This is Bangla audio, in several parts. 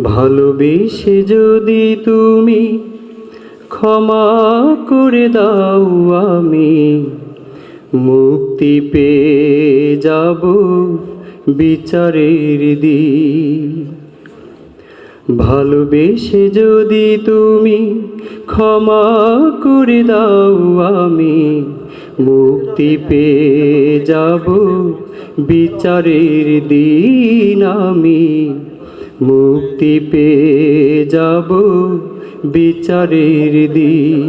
ভালোবেসে যদি তুমি ক্ষমা করে দাও, আমি মুক্তি পেয়ে যাব বিচারের দিন। ভালোবেসে যদি তুমি ক্ষমা করে দাও, আমি মুক্তি পেয়ে যাব বিচারের দিন। আমি মুক্তি পেয়ে যাব বিচারের দিন।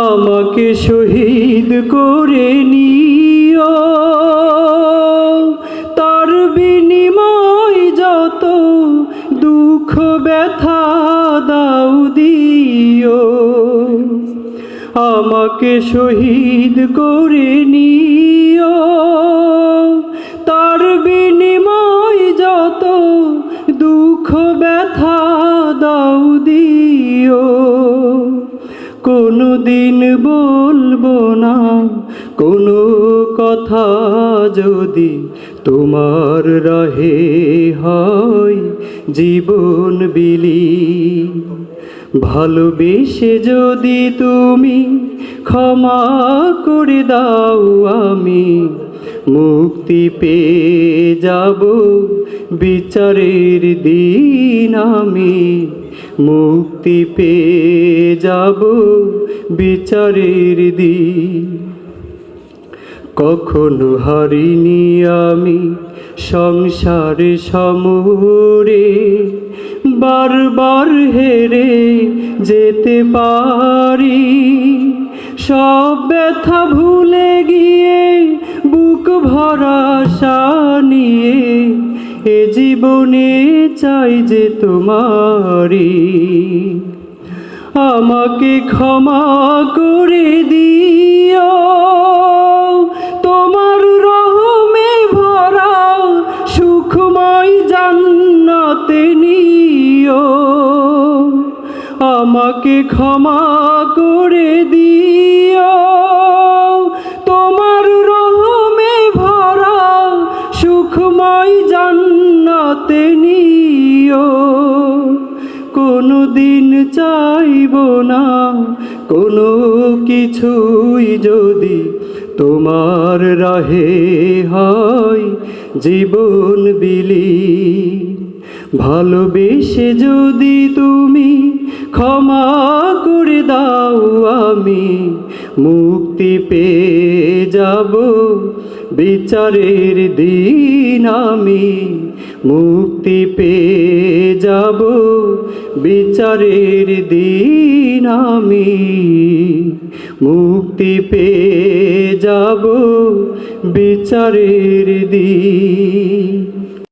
আমাকে শহীদ করে নিও, তার বিনিময় যত দুঃখ ব্যথা দাও দিও। আমাকে শহীদ করে নিও, তার বিনিময় যত দুঃখ ব্যথা দাও দিও। কোনদিন বলবো না কোনো কথা যদি তোমার রাহে হয় জীবন বিলীন। ভালোবেসে যদি তুমি ক্ষমা করে দাও, আমি মুক্তি পেয়ে যাব বিচারের দিন। আমি মুক্তি পেয়ে যাব বিচারের দিন। কখনো হারিনি আমি সংসারে সমরে, বারবার হেরে যেতে পারি। সব ব্যথা ভুলে গিয়ে বুক ভরা আশা নিয়ে এ জীবনে চাই যে তোমারি। আমাকে ক্ষমা করে দিও, তোমার রহমে ভরা সুখময় জান্নাতে নিও। আমাকে ক্ষমা করে দিও, তোমার রহমে ভরা সুখময় জান্নাতে নিও। কোনদিন চাইব না কোনো কিছুই যদি তোমার রাহে হয় জীবন বিলীন। ভালোবেসে যদি তুমি ক্ষমা করে দাও, আমি মুক্তি পেয়ে যাব বিচারের দিন। আমি মুক্তি পেয়ে যাব বিচারের দিন। আমি মুক্তি পেয়ে যাব বিচারের দিন।